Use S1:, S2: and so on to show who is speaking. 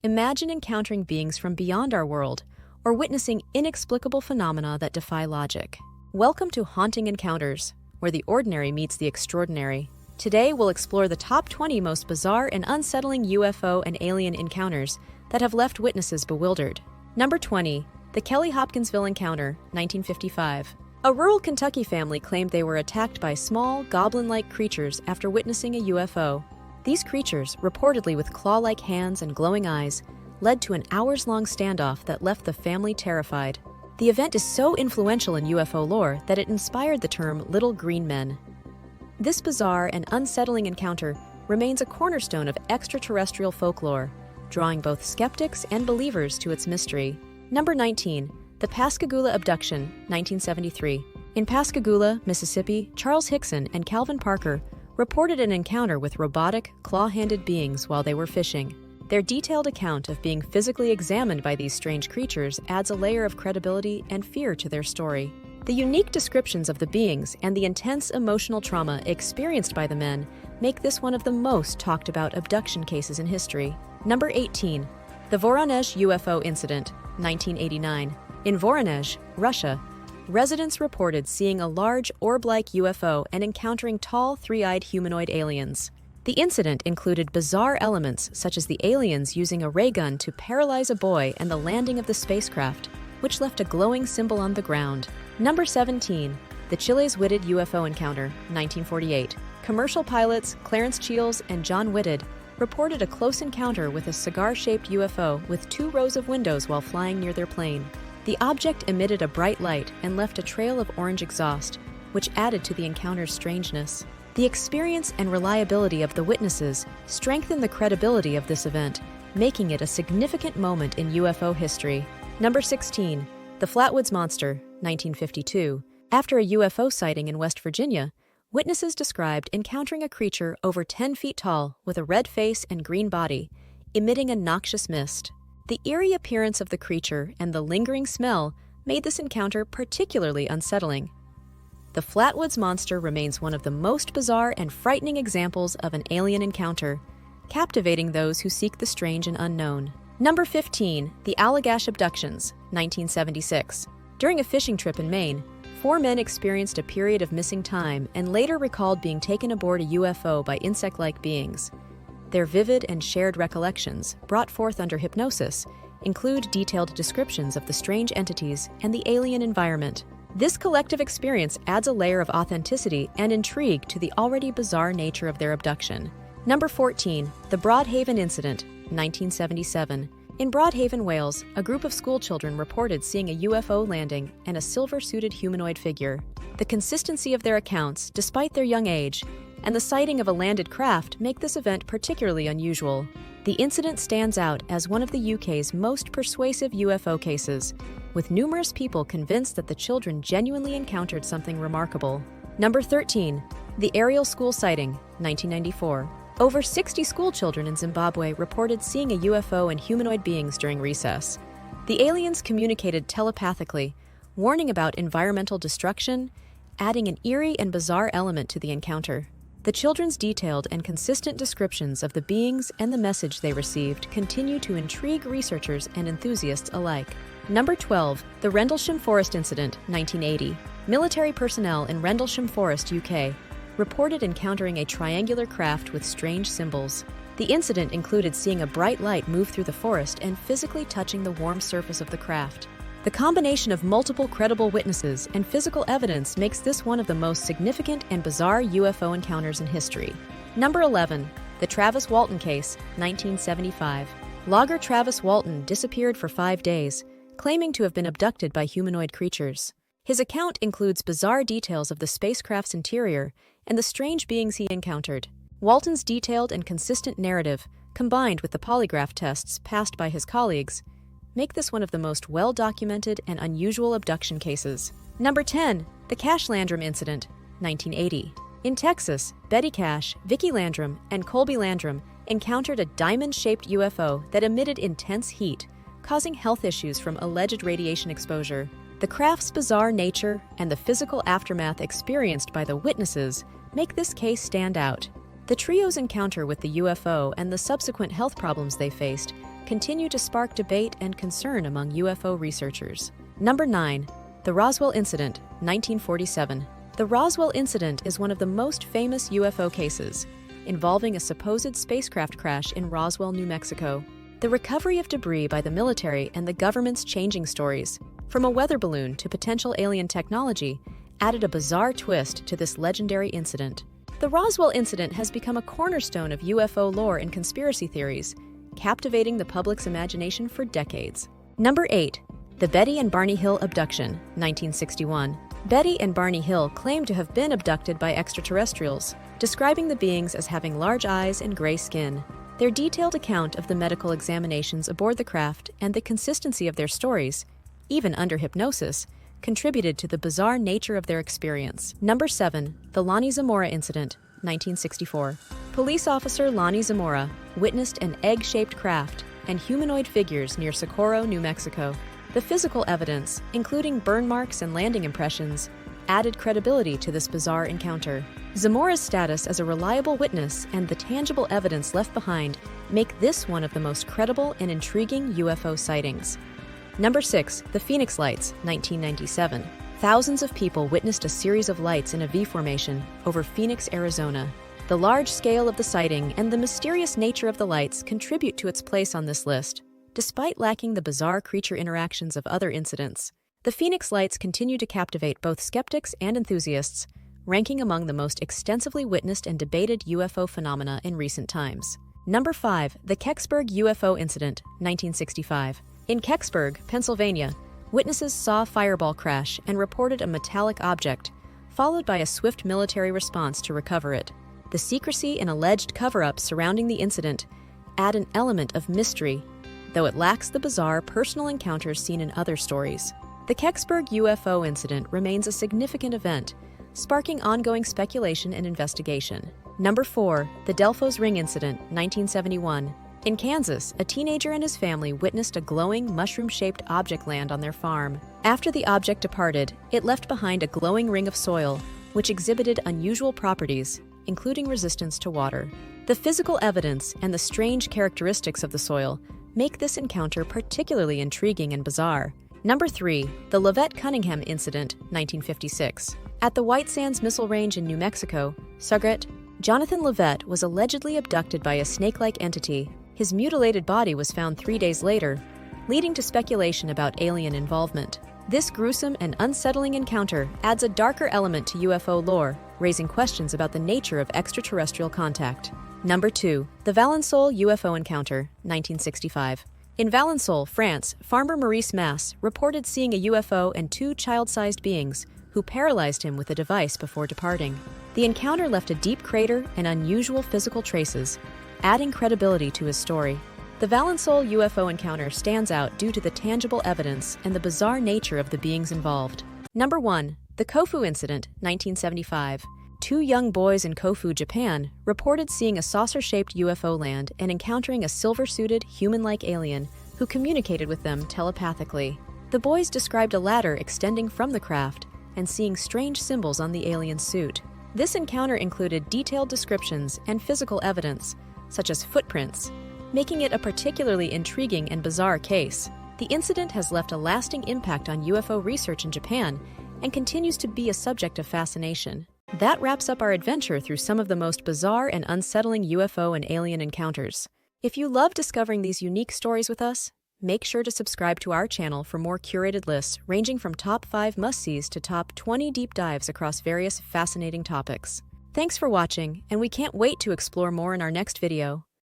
S1: Imagine encountering beings from beyond our world, or witnessing inexplicable phenomena that defy logic. Welcome to Haunting Encounters, where the ordinary meets the extraordinary. Today, we'll explore the top 20 most bizarre and unsettling UFO and alien encounters that have left witnesses bewildered. Number 20. The Kelly-Hopkinsville Encounter, 1955. A rural Kentucky family claimed they were attacked by small, goblin-like creatures after witnessing a UFO. These creatures, reportedly with claw-like hands and glowing eyes, led to an hours-long standoff that left the family terrified. The event is so influential in UFO lore that it inspired the term Little Green Men. This bizarre and unsettling encounter remains a cornerstone of extraterrestrial folklore, drawing both skeptics and believers to its mystery. Number 19. The Pascagoula Abduction, 1973. In Pascagoula, Mississippi, Charles Hickson and Calvin Parker reported an encounter with robotic, claw-handed beings while they were fishing. Their detailed account of being physically examined by these strange creatures adds a layer of credibility and fear to their story. The unique descriptions of the beings and the intense emotional trauma experienced by the men make this one of the most talked about abduction cases in history. Number 18. The Voran UFO Incident, 1989. In Voronezh, Russia, residents reported seeing a large orb-like UFO and encountering tall, three-eyed humanoid aliens. The incident included bizarre elements such as the aliens using a ray gun to paralyze a boy and the landing of the spacecraft, which left a glowing symbol on the ground. Number 17. The Chiles-Whitted UFO Encounter, 1948. Commercial pilots Clarence Chiles and John Whitted reported a close encounter with a cigar-shaped UFO with 2 rows of windows while flying near their plane. The object emitted a bright light and left a trail of orange exhaust, which added to the encounter's strangeness. The experience and reliability of the witnesses strengthened the credibility of this event, making it a significant moment in UFO history. Number 16. The Flatwoods Monster, 1952. After a UFO sighting in West Virginia, witnesses described encountering a creature over 10 feet tall with a red face and green body, emitting a noxious mist. The eerie appearance of the creature and the lingering smell made this encounter particularly unsettling. The Flatwoods Monster remains one of the most bizarre and frightening examples of an alien encounter, captivating those who seek the strange and unknown. Number 15. The Allagash Abductions, 1976. During a fishing trip in Maine, 4 men experienced a period of missing time and later recalled being taken aboard a UFO by insect-like beings. Their vivid and shared recollections, brought forth under hypnosis, include detailed descriptions of the strange entities and the alien environment. This collective experience adds a layer of authenticity and intrigue to the already bizarre nature of their abduction. Number 14. The Broadhaven Incident, 1977. In Broadhaven, Wales, a group of schoolchildren reported seeing a UFO landing and a silver-suited humanoid figure. The consistency of their accounts, despite their young age, and the sighting of a landed craft make this event particularly unusual. The incident stands out as one of the UK's most persuasive UFO cases, with numerous people convinced that the children genuinely encountered something remarkable. Number 13. The Aerial School Sighting, 1994. Over 60 schoolchildren in Zimbabwe reported seeing a UFO and humanoid beings during recess. The aliens communicated telepathically, warning about environmental destruction, adding an eerie and bizarre element to the encounter. The children's detailed and consistent descriptions of the beings and the message they received continue to intrigue researchers and enthusiasts alike. Number 12. The Rendlesham Forest Incident, 1980. Military personnel in Rendlesham Forest, UK, reported encountering a triangular craft with strange symbols. The incident included seeing a bright light move through the forest and physically touching the warm surface of the craft. The combination of multiple credible witnesses and physical evidence makes this one of the most significant and bizarre UFO encounters in history. Number 11. The Travis Walton Case, 1975. Logger Travis Walton disappeared for 5 days, claiming to have been abducted by humanoid creatures. His account includes bizarre details of the spacecraft's interior and the strange beings he encountered. Walton's detailed and consistent narrative, combined with the polygraph tests passed by his colleagues, make this one of the most well-documented and unusual abduction cases. Number 10. The Cash-Landrum Incident, 1980. In Texas, Betty Cash, Vicki Landrum, and Colby Landrum encountered a diamond-shaped UFO that emitted intense heat, causing health issues from alleged radiation exposure. The craft's bizarre nature and the physical aftermath experienced by the witnesses make this case stand out. The trio's encounter with the UFO and the subsequent health problems they faced continue to spark debate and concern among UFO researchers. Number 9. The Roswell Incident, 1947. The Roswell Incident is one of the most famous UFO cases, involving a supposed spacecraft crash in Roswell, New Mexico. The recovery of debris by the military and the government's changing stories, from a weather balloon to potential alien technology, added a bizarre twist to this legendary incident. The Roswell Incident has become a cornerstone of UFO lore and conspiracy theories, captivating the public's imagination for decades. Number 8. The Betty and Barney Hill Abduction, 1961. Betty and Barney Hill claim to have been abducted by extraterrestrials, describing the beings as having large eyes and gray skin. Their detailed account of the medical examinations aboard the craft and the consistency of their stories, even under hypnosis, contributed to the bizarre nature of their experience. Number 7. The Lonnie Zamora Incident, 1964. Police officer Lonnie Zamora witnessed an egg-shaped craft and humanoid figures near Socorro, New Mexico. The physical evidence, including burn marks and landing impressions, added credibility to this bizarre encounter. Zamora's status as a reliable witness and the tangible evidence left behind make this one of the most credible and intriguing UFO sightings. Number 6. The Phoenix Lights, 1997. Thousands of people witnessed a series of lights in a V formation over Phoenix, Arizona. The large scale of the sighting and the mysterious nature of the lights contribute to its place on this list, despite lacking the bizarre creature interactions of other incidents. The Phoenix Lights continue to captivate both skeptics and enthusiasts, ranking among the most extensively witnessed and debated UFO phenomena in recent times. Number 5. The Kecksburg UFO Incident, 1965. In Kecksburg, Pennsylvania, witnesses saw a fireball crash and reported a metallic object, followed by a swift military response to recover it. The secrecy and alleged cover-up surrounding the incident add an element of mystery, though it lacks the bizarre personal encounters seen in other stories. The Kecksburg UFO Incident remains a significant event, sparking ongoing speculation and investigation. Number 4. The Delphos Ring Incident, 1971. In Kansas, a teenager and his family witnessed a glowing, mushroom-shaped object land on their farm. After the object departed, it left behind a glowing ring of soil, which exhibited unusual properties, including resistance to water. The physical evidence and the strange characteristics of the soil make this encounter particularly intriguing and bizarre. Number 3. The Lovette-Cunningham Incident, 1956. At the White Sands Missile Range in New Mexico, Sagret, Jonathan Lovette was allegedly abducted by a snake-like entity. His mutilated body was found 3 days later, leading to speculation about alien involvement. This gruesome and unsettling encounter adds a darker element to UFO lore, raising questions about the nature of extraterrestrial contact. Number 2. The Valensole UFO Encounter, 1965. In Valensole, France, farmer Maurice Masse reported seeing a UFO and 2 child-sized beings who paralyzed him with a device before departing. The encounter left a deep crater and unusual physical traces, adding credibility to his story. The Valensole UFO Encounter stands out due to the tangible evidence and the bizarre nature of the beings involved. Number 1. The Kofu Incident, 1975. 2 young boys in Kofu, Japan, reported seeing a saucer-shaped UFO land and encountering a silver-suited, human-like alien who communicated with them telepathically. The boys described a ladder extending from the craft and seeing strange symbols on the alien's suit. This encounter included detailed descriptions and physical evidence, such as footprints, making it a particularly intriguing and bizarre case. The incident has left a lasting impact on UFO research in Japan and continues to be a subject of fascination. That wraps up our adventure through some of the most bizarre and unsettling UFO and alien encounters. If you love discovering these unique stories with us, make sure to subscribe to our channel for more curated lists ranging from top 5 must-sees to top 20 deep dives across various fascinating topics. Thanks for watching, and we can't wait to explore more in our next video.